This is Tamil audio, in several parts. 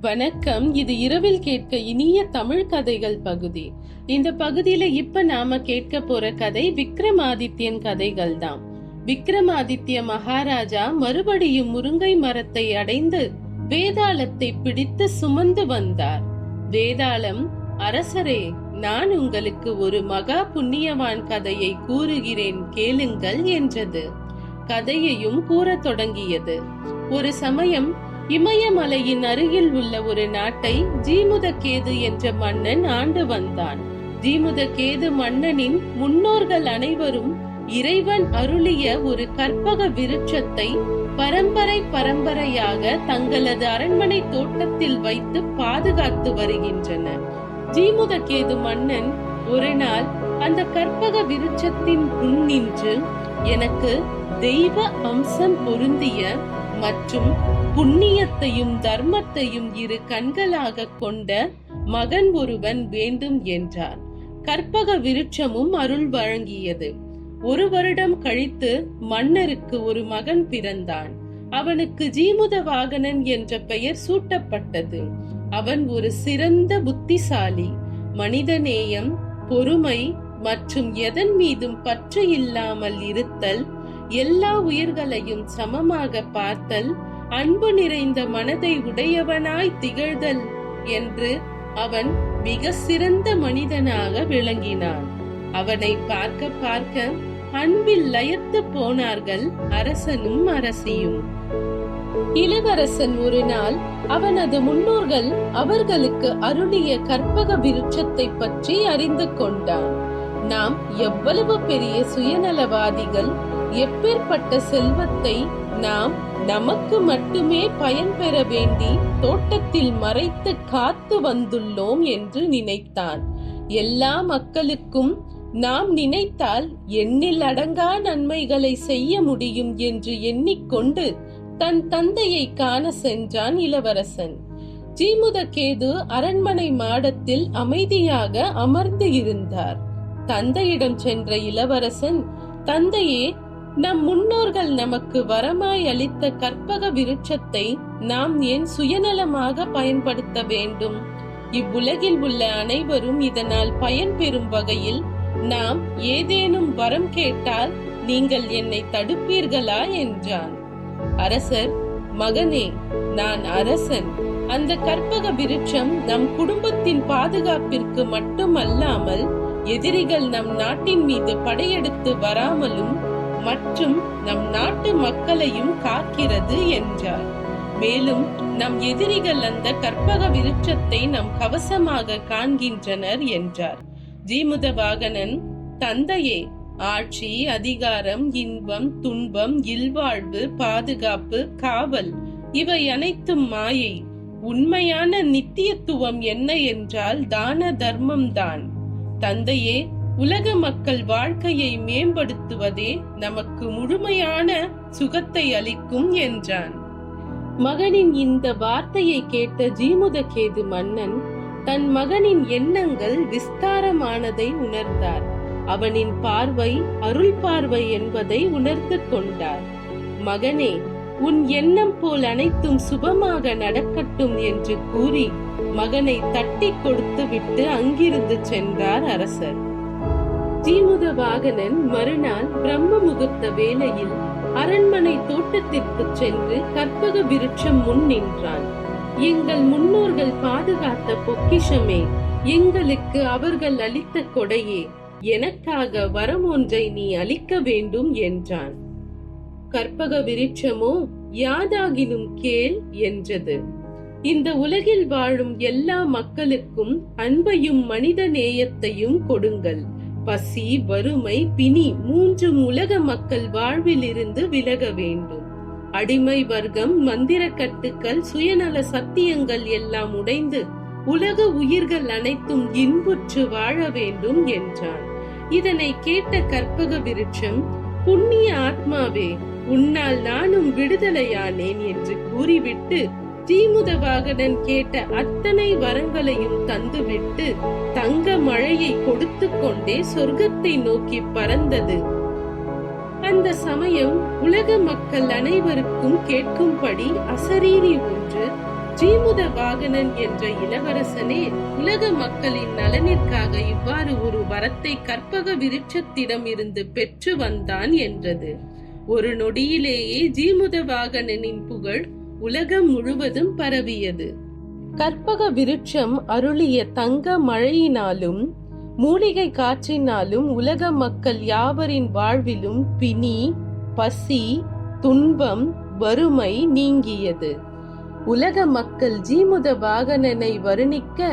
வணக்கம். இது இரவில் கேட்க இனிய தமிழ் கதைகள் பகுதி. இந்த பகுதியில இப்ப நாம கேட்க போற கதை விக்ரமாதித்யன் கதைகள் தான். விக்ரமாதித்ய மகாராஜா மறுபடியும் முருங்கை மரத்தை அடைந்து வேதாளத்தை பிடித்து சுமந்து வந்தார். வேதாளம், அரசரே, நான் உங்களுக்கு ஒரு மகா புண்ணியவான் கதையை கூறுகிறேன், கேளுங்கள் என்றது. கதையையும் கூறத் தொடங்கியது. ஒரு சமயம் இமயமலையின் அருகில் உள்ள ஒரு நாட்டை ஜீமுதகேது என்ற மன்னன் ஆண்டு வந்தான். ஜீமுதகேது மன்னனின் முன்னோர்கள் அனைவரும் இறைவன் அருளிய ஒரு கற்பக விருட்சத்தை பரம்பரையாக தங்களது அரண்மனை தோட்டத்தில் வைத்து பாதுகாத்து வருகின்றனர். ஜீமுதகேது மன்னன் ஒரு நாள் அந்த கற்பக விருட்சத்தின் முன் நின்று, எனக்கு தெய்வ அம்சம் பொருந்திய மற்றும் புண்ணியத்தையும் தர்மத்தையும் இரு கண்களாக கொண்ட மகன் ஒருவன் வேண்டும் என்றார். கற்பக விருட்சமும் அருள் வழங்கியது. 1 வருடம் கழித்து மன்னருக்கு ஒரு மகன் பிறந்தான். அவனுக்கு ஜீமுதவாகனன் என்ற பெயர் சூட்டப்பட்டது. அவன் ஒரு சிறந்த புத்திசாலி. மனிதநேயம், பொறுமை மற்றும் எதன் மீதும் பற்று இல்லாமல் இருத்தல், எல்லா உயிர்களையும் சமமாக பார்த்தல், அன்பு நிறைந்த மனதை உடையவனாய் திகழ்தல் என்று அவன் மிக சிறந்த மனிதனாக விளங்கினான். அவனை பார்க்க அன்பில் லயத்து போனார்கள் அரசனும் அரசியும். இளவரசன் ஒரு நாள் அவனது முன்னோர்கள் அவர்களுக்கு அருளிய கற்பக விருட்சத்தை பற்றி அறிந்து கொண்டான். நாம் எவ்வளவு பெரிய சுயநலவாதிகள்! எப்பேற்பட்ட செல்வத்தை நாம் நமக்கு மட்டுமே பயன் பெற வேண்டி தோட்டத்தில் மறைத்து காத்து வந்துள்ளோம் என்று நினைத்தான். எல்லா மக்களுக்கும் நாம் நினைத்தால் எண்ணில் அடங்கா நன்மைகளை செய்ய முடியும் என்று எண்ணிக்கொண்டு தன் தந்தையை காண சென்றான் இளவரசன். ஜீமுதகேது அரண்மனை மாடத்தில் அமைதியாக அமர்ந்து இருந்தார். தந்தையிடம் சென்ற இளவரசன், தந்தையே, நம் முன்னோர்கள் நமக்கு வரமாய் அளித்த கற்பக விருட்சத்தை நாம் ஏன் சுயநலமாக பயன்படுத்த வேண்டும்? இவ்வுலகில் உள்ள அனைவரும் இதனால் பயன்பெறும் வகையில் நாம் ஏதேனும் வரம் கேட்டால் நீங்கள் என்னை தடுப்பீர்களா என்றான். அரசர், மகனே, நான் அரசன். அந்த கற்பக விருட்சம் நம் குடும்பத்தின் பாதுகாப்பிற்கு மட்டுமல்லாமல் எதிரிகள் நம் நாட்டின் மீது படையெடுத்து வராமலும் மற்றும் நம் நாட்டு மக்களையும் காக்கிறது என்றார். மேலும் நம் எதிரிகள் அந்த கற்பக விருட்சத்தை நம் கவசமாக காண்கின்றனர் என்றார். ஜீமுதவாகனன், தந்தையே, ஆட்சி, அதிகாரம், இன்பம், துன்பம், இல்வாழ்வு, பாதுகாப்பு, காவல் இவை அனைத்தும் மாயை. உண்மையான நித்தியத்துவம் என்ன என்றால் தான தர்மம் தான். தந்தையே, உலக மக்கள் வாழ்க்கையை மேம்படுத்துவதே நமக்கு முழுமையான சுகத்தை அளிக்கும் என்றான். மகனின் இந்த வார்த்தையை கேட்ட ஜீமுதகேது மன்னன் தன் மகனின் எண்ணங்கள் விஸ்தாரமானதை உணர்ந்தார். அவனின் பார்வை அருள் பார்வை என்பதை உணர்ந்து கொண்டார். மகனே, உன் எண்ணம் போல் அனைத்தும் சுபமாக நடக்கட்டும் என்று கூறி மகனை தட்டி கொடுத்து விட்டு அங்கிருந்து சென்றார் அரசர். ஜீமுதவாகனன் மறுநாள் பிரம்ம முகூர்த்த வேளையில் அரண்மனை தோட்டத்திற்கு சென்று கற்பக விருட்சம் முன் நின்றான். எங்கள் முன்னோர்கள் பாதுகாத்த பொக்கிஷமே, எங்களுக்கு அவர்கள் அளித்த கொடையே, எனக்காக வரம் ஒன்றை நீ அளிக்க வேண்டும் என்றான். கற்பக விருட்சமோ, யாதாகிலும் கேள் என்றது. இந்த உலகில் வாழும் எல்லா மக்களுக்கும் அன்பையும் மனித நேயத்தையும் கொடுங்கள். பசி, வறுமை, பிணி 3 உலக மக்கள் வாழ்வில் இருந்து விலக வேண்டும். அடிமை வர்க்கம், மந்திர கட்டுக்கள், சுயநல சத்தியங்கள் எல்லாம் உடைந்து உலக உயிர்கள் அனைத்தும் இன்புற்று வாழ வேண்டும் என்றான். இதனை கேட்ட கற்பக விருட்சம், புண்ணிய ஆத்மாவே, உன்னால் நானும் விடுதலையானேன் என்று கூறிவிட்டு ஜீமுதவாகனன் கேட்ட அத்தனை வரங்களையும் தந்துவிட்டு தங்க மழையை கொடுத்து கொண்டே சொர்க்கத்தை நோக்கி பறந்தது. அந்த சமயம் உலக மக்கள் அனைவருக்கும் கேட்கும்படி அசரீரி ஒன்று ஜீமுத வாகனன் என்ற இளவரசனே உலக மக்களின் நலனிற்காக இவ்வாறு ஒரு வரத்தை கற்பக விருட்சத்திடம் இருந்து பெற்று வந்தான் என்றது. ஒரு நொடியிலேயே ஜீமுத வாகனனின் புகழ் உலகம் முழுவதும் பரவியது. கற்பக விருட்சம் அருளிய தங்க மழையினாலும் மூலிகை காற்றினாலும் உலக மக்கள் யாவரின் வாழ்விலும் பிணி, பசி, துன்பம், வறுமை நீங்கியது. உலக மக்கள் ஜீமுத வாகனனை வருணிக்க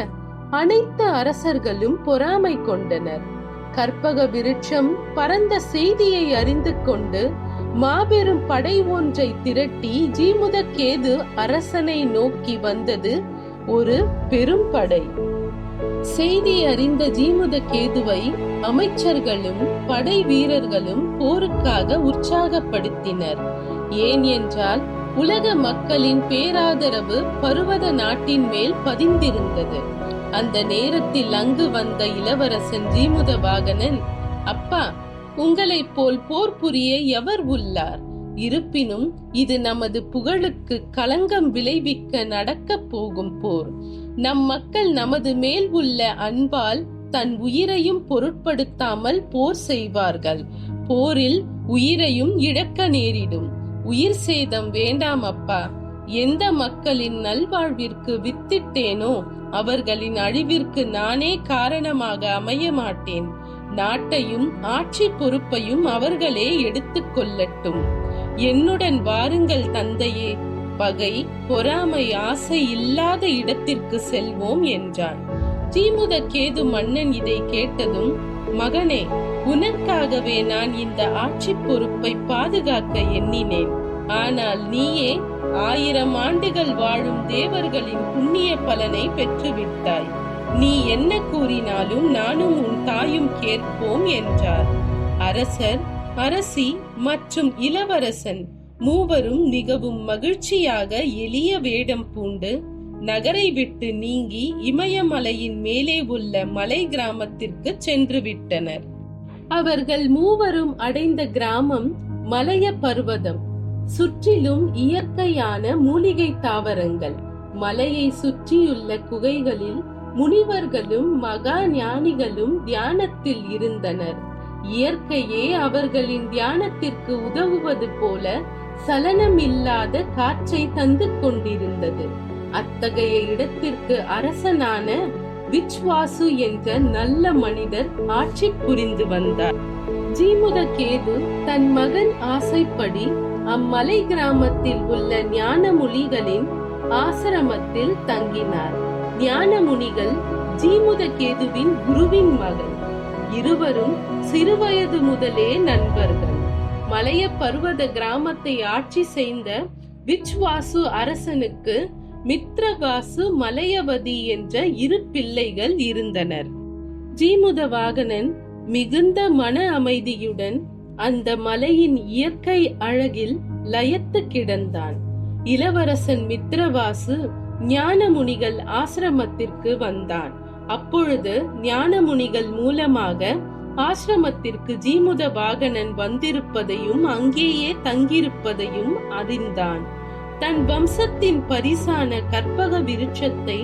அனைத்து அரசர்களும் பொறாமை கொண்டனர். கற்பக விருட்சம் பரந்த செய்தியை அறிந்து கொண்டு மாபெரும் படை ஒன்றை திரட்டி ஜீமுத கேது அரசனை நோக்கி வந்தது ஒரு பெரும் படை. செய்தி அறிந்த ஜீமுத கேதுவை அமைச்சர்களும் படை வீரர்களும் போருக்காக உற்சாகப்படுத்தினர். ஏன் என்றால் உலக மக்களின் பேராதரவு பருவத நாட்டின் மேல் பதிந்திருந்தது. அந்த நேரத்தில் அங்கு வந்த இளவரசன் ஜீமுத வாகனன், அப்பா, உங்களைப் போல் போர் புரிய எவர் உள்ளார்? இருப்பினும் இது நமது புகழுக்கு களங்கம் விளைவிக்க நடக்க போகும் போர். நம் மக்கள் நமது மேல் உள்ள அன்பால் தன் உயிரையும் பொருட்படுத்தாமல் போர் செய்வார்கள். போரில் உயிரையும் இழக்க நேரிடும். உயிர் சேதம் வேண்டாம் அப்பா. எந்த மக்களின் நல்வாழ்விற்கு வித்திட்டேனோ அவர்களின் அழிவிற்கு நானே காரணமாக அமைய மாட்டேன். நாட்டையும் ஆட்சி பொறுப்பையும் அவர்களே எடுத்துக் கொள்ளட்டும். என்னுடன் வாருங்கள் தந்தையே. பகை, பொறாமை, ஆசை இல்லாத இடத்திற்கு செல்வோம் என்றான். ஜீமுத கேது மன்னன் இதை கேட்டதும், மகனே, உனக்காகவே நான் இந்த ஆட்சி பொறுப்பை பாதுகாக்க எண்ணினேன். ஆனால் நீயே 1000 ஆண்டுகள் வாழும் தேவர்களின் புண்ணிய பலனை பெற்றுவிட்டாய். நீ என்ன கூறினாலும் நானும் உன் தாயும் கேட்போம் என்றார். அரசர், அரசி மற்றும் இளவரசன் மூவரும் மிகவும் மகிழ்ச்சியாக எளிய வேடம் பூண்டு நகரை விட்டு நீங்கி இமயமலையின் மேலே உள்ள மலை கிராமத்திற்கு சென்று விட்டனர். அவர்கள் மூவரும் அடைந்த கிராமம் மலைய பர்வதம். சுற்றிலும் இயற்கையான மூலிகை தாவரங்கள். மலையை சுற்றியுள்ள குகைகளில் முனிவர்களும் மகா ஞானிகளும் தியானத்தில் இருந்தனர். இயற்கையே அவர்களின் தியானத்திற்கு உதவுவது போல சலனமில்லாத காற்றை தந்து கொண்டிருந்தது. அத்தகைய இடத்திற்கு அரசனான விச்வாசு என்ற நல்ல மனிதர் ஆட்சி புரிந்து வந்தார். ஜீமுத கேது தன் மகன் ஆசைப்படி அம்மலை கிராமத்தில் உள்ள ஞானமுனிகளின் ஆசிரமத்தில் தங்கினார். ஞானமுனிகள் ஜீமுத கேதுவின் குருவின் மகன். இருவரும் சிறுவயது முதலே நண்பர்கள். மலைய பர்வத கிராமத்தை ஆட்சி செய்த விச்வாசு அரசனுக்கு மித்ரவாசு, மலையவதி என்ற 2 பிள்ளைகள் இருந்தனர். ஜீமுத வாகனன் மிகுந்த மன அமைதியுடன் அந்த மலையின் இயற்கை அழகில் லயத்து கிடந்தான். இளவரசன் மித்ரவாசு ஞானமுனிகள் ஆசிரமத்திற்கு வந்தான். அப்பொழுது ஞானமுனிகள் மூலமாக ஆசிரமத்திற்கு ஜீமுத வாகனன் வந்திருப்பதையும் அங்கேயே தங்கியிருப்பதையும் அறிந்தான். தன் வம்சத்தின் பரிசான கற்பக விருட்சத்தை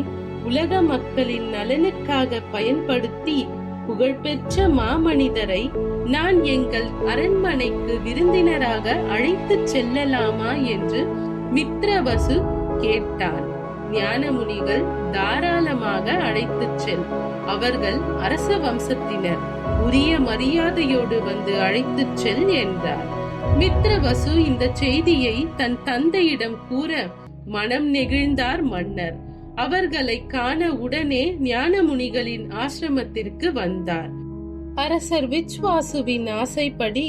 உலக மக்களின் நலனுக்காக பயன்படுத்தி புகழ்பெற்ற மாமனிதரை நான் எங்கள் அரண்மனைக்கு விருந்தினராக அழைத்து செல்லலாமா என்று மித்ரவசு கேட்டான். ஞானமுனிகள், தாராளமாக அழைத்து செல். அவர்கள் அரச வம்சத்தினர். உரிய மரியாதையோடு வந்து அழைத்து செல் என்றார். மித்ரவசு இந்த செய்தியை தன் தந்தையிடம் கூற மனம் நெகிழ்ந்தார் மன்னர். அவர்களை காண உடனே ஞானமுனிகளின் ஆசிரமத்திற்கு வந்தார். அரசர் விச்வாசுவின் ஆசைப்படி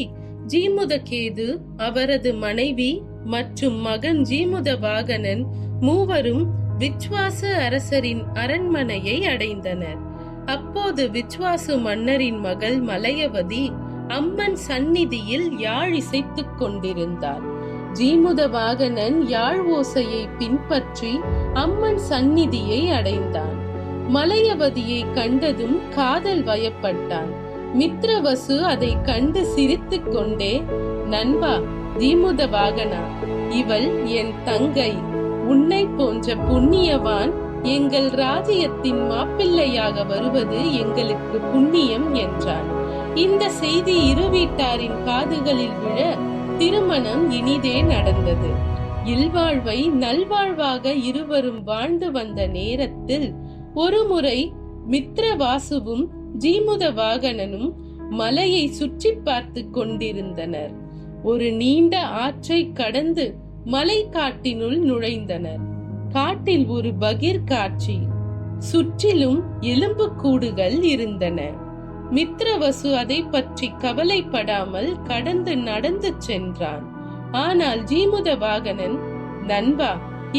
ஜீமுத கேது, அவரது மனைவி மற்றும் மகன் ஜீமுத வாகனன் மூவரும் விச்வாசு அரசரின் அரண்மனையை அடைந்தனர். அப்போது விச்வாசு மன்னரின் மகள் மலையவதி அம்மன் சந்நிதியில் யாழ் இசைத்துக் கொண்டிருந்தார். ஜீமுத வாகனன் யாழ் ஓசையை பின்பற்றி அம்மன் சந்நிதியை அடைந்தான். மலையவதியை கண்டதும் காதல் வயப்பட்டான். மித்ரவசு அதை கண்டு சிரித்துக் கொண்டே, நண்பா ஜீமுத வாகனா, இவள் என் தங்கை. உன்னை போன்ற புண்ணியவான் எங்கள் ராஜ்யத்தின் மாப்பிள்ளையாக வருவது எங்களுக்கு புண்ணியம் என்றான். இந்த செய்தி இரு வீட்டாரின் காதுகளில் விழ திருமணம் இனிதே நடந்தது. இல்வாழ்வை நல்வாழ்வாக இருவரும் வாழ்ந்து வந்த நேரத்தில் ஒருமுறை மித்ரவாசுவும் ஜீமுத வாகனனும் மலையை சுற்றி பார்த்து கொண்டிருந்தனர். ஒரு நீண்ட ஆற்றை கடந்து மலை காட்டினுள் நுழைந்தனர். காட்டில் ஒரு பகிர் காட்சி. சுற்றிலும் எலும்பு கூடுகள் இருந்தன. மித்ரவசு அதை பற்றி கவலைப்படாமல் கடந்து நடந்து சென்றான். ஆனால் ஜீமுத வாகனன், நண்பா,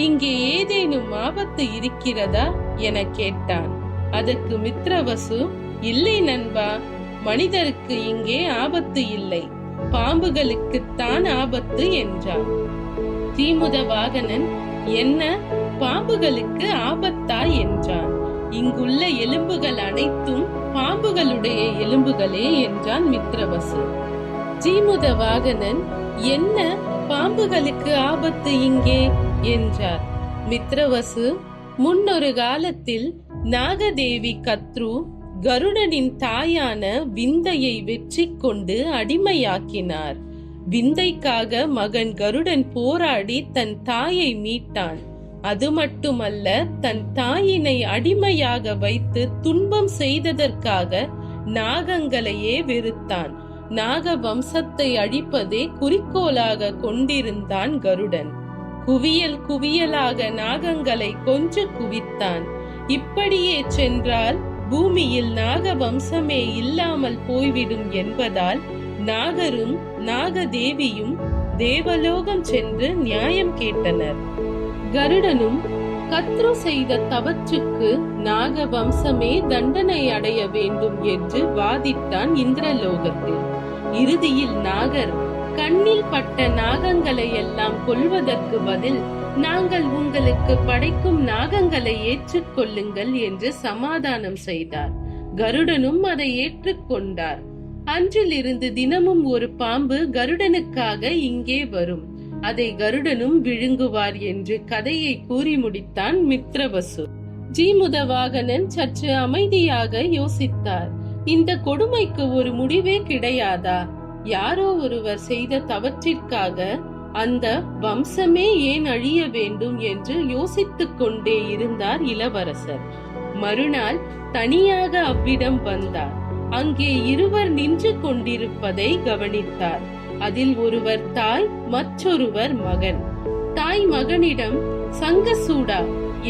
இங்கே ஏதேனும் ஆபத்து இருக்கிறதா என கேட்டான். அதற்கு மித்ரவசு, இல்லை நண்பா, மனிதருக்கு இங்கே ஆபத்து இல்லை, பாம்புகளுக்குத்தான் ஆபத்து என்றான். ஜீமுத வாகனன், என்ன, பாம்புகளுக்கு ஆபத்தா என்றான். இங்குள்ள எலும்புகள் அனைத்தும் பாம்புகளுடைய எலும்புகளே என்றான் மித்ரவசு. ஜீமுத வாகனன், என்ன, பாம்புகளுக்கு ஆபத்து இங்கே என்றார். மித்ரவசு, முன்னொரு காலத்தில் நாகதேவி கத்ரு கருடனின் தாயான விந்தையை வெற்றி கொண்டு அடிமையாக்கினார். விந்தைக்காக மகன் கருடன் போராடி தன் தாயை மீட்டான். அது மட்டுமல்ல, தன் தாயினை அடிமையாக வைத்து துன்பம் செய்ததற்காக நாகங்களையே வெறுத்தான். நாக வம்சத்தை அழிப்பதே குறிக்கோளாக கொண்டிருந்தான் கருடன். குவியல் குவியலாக நாகங்களை கொன்று குவித்தான். இப்படியே சென்றால் பூமியில் நாக வம்சமே இல்லாமல் போய்விடும் என்பதால் நாகரும் நாகதேவியும் தேவலோகம் சென்று நியாயம் கேட்டனர். கருடனும் கத்ரு செய்த தவற்றுக்கு நாக வம்சமே தண்டனை அடைய வேண்டும் என்று வாதிட்டான் இந்திரலோகத்தில். இறுதியில் நாகர், கண்ணில் பட்ட நாகங்களை எல்லாம் கொல்வதற்கு பதில் நாங்கள் உங்களுக்கு படைக்கும் நாகங்களை ஏற்றுக்கொள்ளுங்கள் என்று சமாதானம் செய்தார். கருடனும் அதை ஏற்றுக்கொண்டார். அன்றிலிருந்து தினமும் ஒரு பாம்பு கருடனுக்காக இங்கே வரும். அதை கருடனும் விழுங்குவார் என்று கதையை கூறி முடித்தான் மித்ரவசு. ஜீமுத வாகனன் சற்று அமைதியாக யோசித்தார். இந்த கொடுமைக்கு ஒரு முடிவே கிடையாதா? யாரோ ஒருவர் செய்த தவற்றிற்காக அந்த வம்சமே ஏன் அழிய வேண்டும் என்று யோசித்துக் கொண்டே இருந்தார் இளவரசர். மறுநாள் தனியாக அவ்விடம் வந்தார். அங்கே இருவர் நின்று கொண்டிருப்பதை கவனித்தார். அதில் ஒருவர் தாய், மற்றொருவர் மகன். தாய் மகனிடம், சங்கசூடா,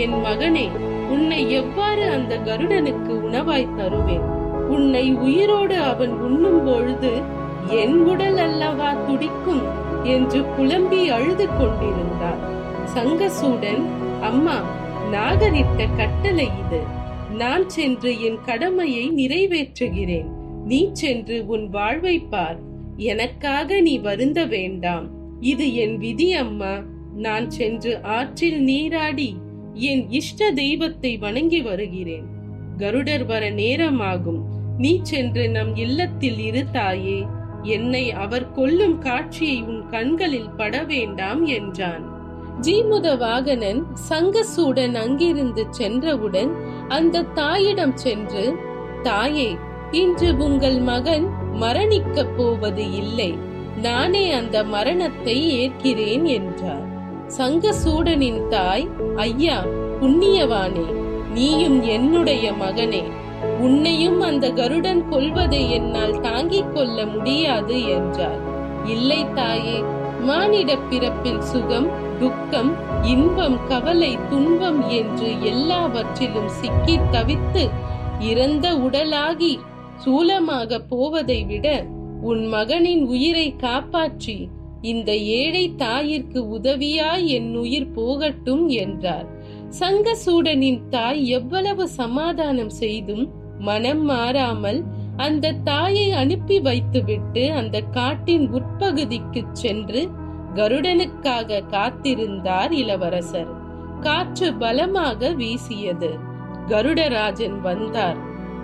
என் மகனே, உன்னை எவ்வாறு அந்த கருடனுக்கு உணவாய் தருவேன்? உன்னை உயிரோடு அவன் உண்ணும் பொழுது என் உடல் அல்லவா துடிக்கும் என்று புலம்பி அழுது கொண்டிருந்தார். சங்கசூடன், அம்மா, நாகரிட்ட கட்டளை இது. நான் சென்று என் கடமையை நிறைவேற்றுகிறேன். நீ சென்று உன் வாழ்வை பார். எனக்காக நீ வருந்த வேண்டாம். இது என் விதி அம்மா. நான் சென்று ஆற்றில் நீராடி என் இஷ்ட தெய்வத்தை வணங்கி வருகிறேன். கருடர் வர நேரமாகும். நீ சென்று நம் இல்லத்தில் இரு தாயே. என்னை அவர் கொல்லும் காட்சியை உன் கண்களில் பட வேண்டாம் என்றான். ஜீமுத வாகனன் சங்கசூடன் அங்கிருந்து சென்றவுடன் அந்த தாயிடம் சென்று, தாயே, இன்று உங்கள் மகன் மரணிக்க போவது இல்லை. நானே அந்த மரணத்தை ஏற்கிறேன் என்றார். சங்கசூடனின் தாய், ஐயா, புண்ணியவானே, நீயும் என்னுடைய மகனே. உன்னையும் அந்த கருடன் கொல்வதை என்னால் தாங்கிக் கொள்ள முடியாது என்றார். இல்லை தாயே, மானிட பிறப்பில் சுகம், துக்கம், இன்பம், கவலை, துன்பம் என்று எல்லாவற்றிலும் சிக்கி தவித்து இறந்த உடலாகி சூலமாக போவதை விட உன் மகனின் உயிரை காப்பாற்றி இந்த ஏழை தாயிற்கு உதவியாய் என் உயிர் போகட்டும் என்றார். சங்கசூடனின் தாய் எவ்வளவு சமாதானம் செய்தும் மனம் மாறாமல் அந்த தாயை அனுப்பி வைத்துவிட்டு அந்த காட்டின் உட்பகுதிக்கு சென்று கருடனுக்காக காத்திருந்தார் இளவரசர். காற்று பலமாக வீசியது. கருடராஜன் வந்தார்.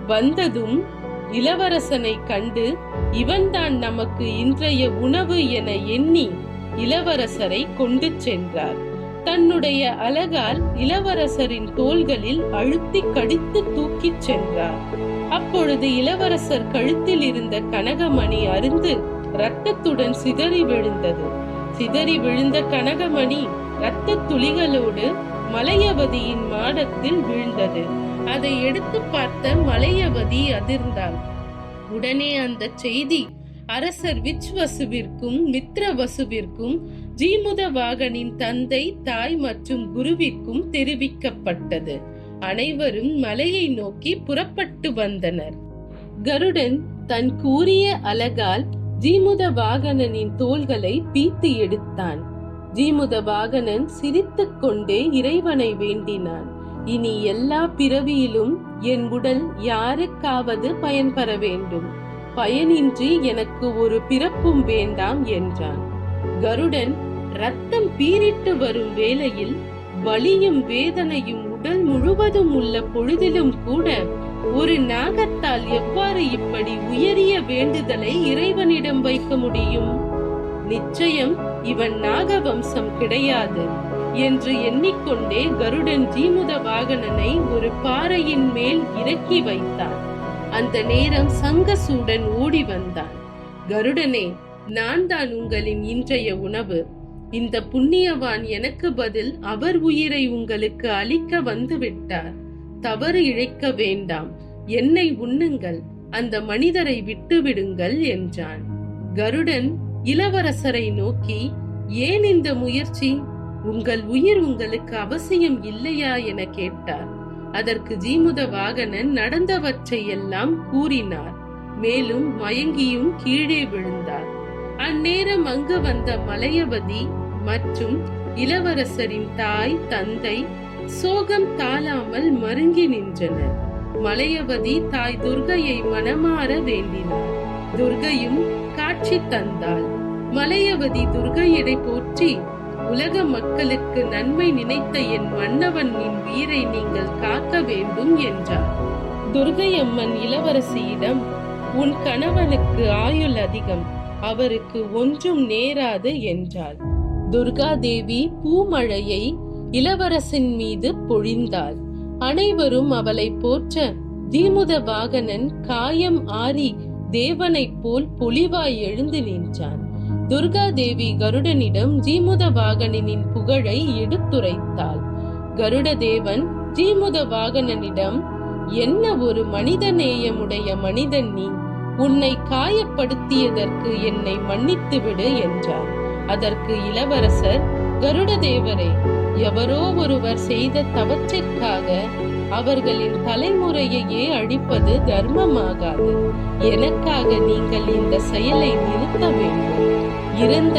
வந்ததும் இளவரசனை கண்டு, இவன்தான் நமக்கு இன்றைய உணவு என எண்ணி இளவரசரை கொண்டு சென்றார். தன்னுடைய அலகால் இளவரசரின் தோள்களில் அழுத்தி கடித்து தூக்கிச் சென்றார். அப்பொழுது இளவரசர் கழுத்தில் இருந்த கனகமணி அருந்து இரத்தத்துடன் சிதறி விழுந்தது. சிதறி விழுந்த கனகமணி இரத்த துளிகளோடு மலையவதியின் மாடத்தில் விழுந்தது. அதை எடுத்து பார்த்த மலையவதி அதிர்ந்தாள். உடனே அந்த செய்தி அரசர் விச்வசுவிற்கும் மித்ரவசுவிற்கும் ஜீமுதவாகனின் தந்தை, தாய் மற்றும் குருவிற்கும் தெரிவிக்கப்பட்டது. அனைவரும் மலையை நோக்கி புறப்பட்டு வந்தனர். கருடன் தன் கூரிய அலகால் ஜீமுதவாகனின் தோள்களை பீத்து எடுத்தான். ஜீமுதவாகனன் சிரித்துக் கொண்டே இறைவனை வேண்டினான். இனி எல்லா பிறவியிலும் என் உடல் யாருக்காவது பயன்பெற வேண்டும், பயனின்றி எனக்கு ஒரு பிறப்பும் வேண்டாம் என்றான். கருடன் ரத்தம் பீரிட்டு வரும் வேளையில் வலியும் வேதனையும் உடல் முழுவதும் உள்ள பொழுதிலும் கூட ஒரு நாகத்தால் எவ்வாறு இப்படி உயரிய வேண்டுதலை இறைவனிடம் வைக்க முடியும்? நிச்சயம் இவன் நாகவம்சம் கிடையாது என்று எண்ணிக்கொண்டே கருடன் ஜீமுதவாகனனை ஒரு பாறையின் மேல் இறக்கி வைத்தான். அந்த நேரம் சங்கசூடன் ஓடி வந்தான். கருடனே, நான் தான் உங்களின் இன்றைய உணவு. இந்த புண்ணியவான் எனக்கு பதில் அவர் உயிரை உங்களுக்கு அளிக்க வந்து விட்டார். தவறு இழைக்க வேண்டாம், என்னை உண்ணுங்கள், அந்த மனிதரை விட்டு விடுங்கள் என்றான். கருடன் இளவரசரை நோக்கி, ஏன் இந்த முயற்சி? உங்கள் உயிர் உங்களுக்கு அவசியம் இல்லையா என கேட்டார். அதற்கு ஜீமுதவாகனன் நடந்தவற்றை எல்லாம் கூறினார். மேலும் மயங்கியும் கீழே விழுந்தார். அந்நேரம் அங்கு வந்த மலையவதி மற்றும் இளவரசரின் தாய், தந்தை சோகம் தாளாமல் மருங்கி நின்றனர். மலையவதி தாய் துர்கையை மனமாற வேண்டினார். துர்கையும் காட்சி தந்தாள். மலையவதி துர்கையிடை போற்றி, உலக மக்களுக்கு நன்மை நினைத்த என் மன்னவனின் உயிரை நீங்கள் காக்க வேண்டும் என்றார். துர்கை அம்மன் இளவரசியிடம், உன் கணவனுக்கு ஆயுள் அதிகம், அவருக்கு ஒன்றும் நேராது என்றாள். துர்கா தேவி பூமழையை இளவரசின் மீது பொழிந்தாள். அனைவரும் அவளை போற்ற ஜீமுதவாகனன் காயம் ஆறி தேவனைப் போல் பொலிவாய் எழுந்து நின்றான். துர்கா தேவி கருடனிடம் ஜீமுதவாகனின் புகழை எடுத்துரைத்தாள். கருட தேவன் ஜீமுதவாகனனிடம், என்ன ஒரு மனித நேயமுடைய மனிதன் நீ! உன்னை காயப்படுத்தியதற்கு என்னை மன்னித்து விடு என்றார். அதற்கு இளவரசர், கருட தேவரே, எவரோ ஒருவர் செய்த தவற்றிற்காக அவர்களின் தலைமுறையையே அழிப்பது தர்மமாகாது. எனக்காக நீங்கள் இந்த செயலை நிறுத்த வேண்டும். இறந்த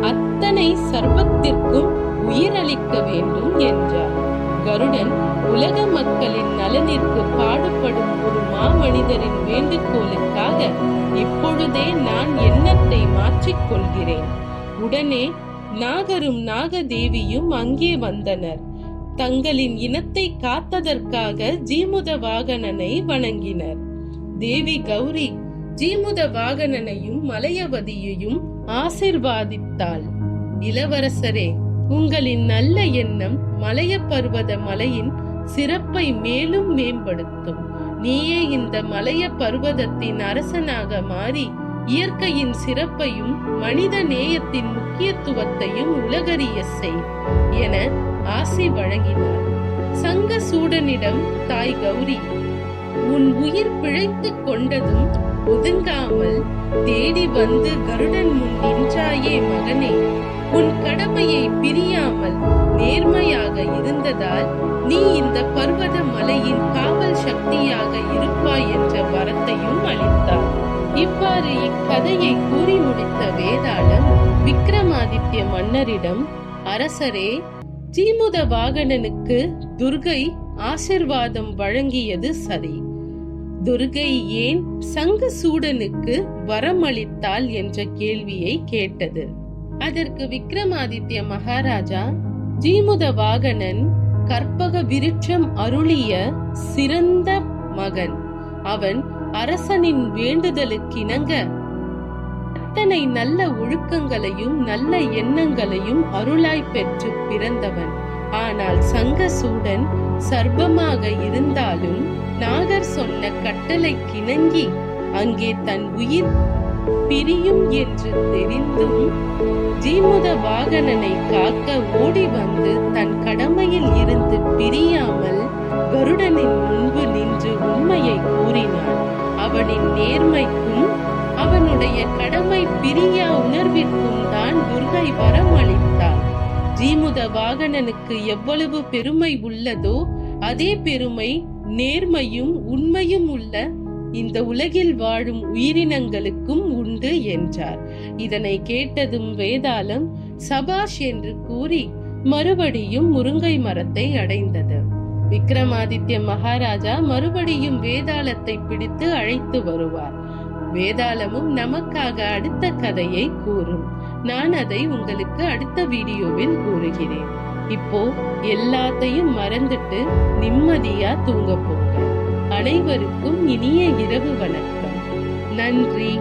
அத்தனை சர்வத்திற்கும் உயிரளிக்க வேண்டும் என்றார். கருடன், உலக மக்களின் நலனிற்கு பாடுபடும் ஒரு மாமனிதரின் வேண்டுகோளுக்காக இப்பொழுதே நான் எண்ணத்தை மாற்றிக் கொள்கிறேன். உடனே நாகரும் நாகதேவியும் அங்கே வந்தனர். தங்களின் இனத்தை காத்ததற்காக ஜீமுதவாகனனை வணங்கினர். தேவி கௌரி ஜீமுதவாகனனையும் மலையவதியையும் ஆசிர்வாதித்தாள். இளவரசரே, உங்களின் நல்ல எண்ணம் மலைய பர்வத மலையின் சிறப்பை மேலும் மேம்படுத்தும். நீயே இந்த மலைய பர்வதத்தின் அரசனாக மாறி இயற்கையின் சிறப்பையும் மனித நேயத்தின் முக்கியத்துவத்தையும் உலகறிய செய் என ஆசி வழங்கினார். சங்கசூடனிடம் தாய் கௌரி, உன் உயிர் பிழைத்துக் கொண்டதும் ஒதுங்காமல் தேடி வந்து கருடன் முன் நின்றாயே மகனே, உன் கடமையை பிரியாமல் நேர்மையாக இருந்ததால் நீ இந்த பர்வத மலையின் காவல் சக்தியாக இருப்பாய் என்ற வரத்தையும் அளித்தார். இவ்வாறு இக்கதையை கூறி முடித்த வேதாளம் விக்ரமாதித்ய மன்னரிடம், அரசரே, ஜீமுதவாகனனுக்கு துர்கை ஆசிர்வாதம் வழங்கியது சரி. துர்கை ஏன் சங்கசூடனுக்கு வரமளித்தாள் என்ற கேள்வியை கேட்டது. அதற்கு விக்ரமாதித்ய மகாராஜா, ஜீமுதவாகனன் கற்பக விருட்சம் அருளிய சிறந்த மகன். அவன் அரசனின் வேண்டுதலுக்கிணங்க அத்தனை நல்ல ஒழுக்கங்களையும் நல்ல எண்ணங்களையும் அருளாய் பெற்று பிறந்தவன். ஆனால் சங்கசூடன் சர்ப்பமாக இருந்தாலும் நாகர் சொன்ன கட்டளை கிணங்கி அங்கே தன் உயிர் பிரியும் என்று தெரிந்தும் ஜீமுத வாகனனை காக்க ஓடி வந்து தன் கடமையில் இருந்து பிரியாமல் கருடனின் முன்பு நின்று உண்மையை கூறினான். அவனின் நேர்மைக்கும் அவனுடைய கடமை பிரியா உணர்விற்கும் தான் துர்கை வரம் அளித்தாள். ஜீமுத வாகனனுக்கு எவ்வளவு பெருமை உள்ளதோ அதே பெருமை நேர்மையும் உண்மையும் உள்ள இந்த உலகில் வாழும் உயிரினங்களுக்கும் உண்டு என்றார். இதனை கேட்டதும் வேதாளம் சபாஷ் என்று கூறி மறுபடியும் முருங்கை மரத்தை அடைந்தது. விக்ரமாதித்ய மகாராஜா மறுபடியும் வேதாளத்தை பிடித்து அழைத்து வருவார். வேதாளமும் நமக்காக அடுத்த கதையை கூறும். நான் அதை உங்களுக்கு அடுத்த வீடியோவில் கூறுகிறேன். இப்போ எல்லாத்தையும் மறந்துட்டு நிம்மதியா தூங்க போங்க. அனைவருக்கும் இனிய இரவு வணக்கம். நன்றி.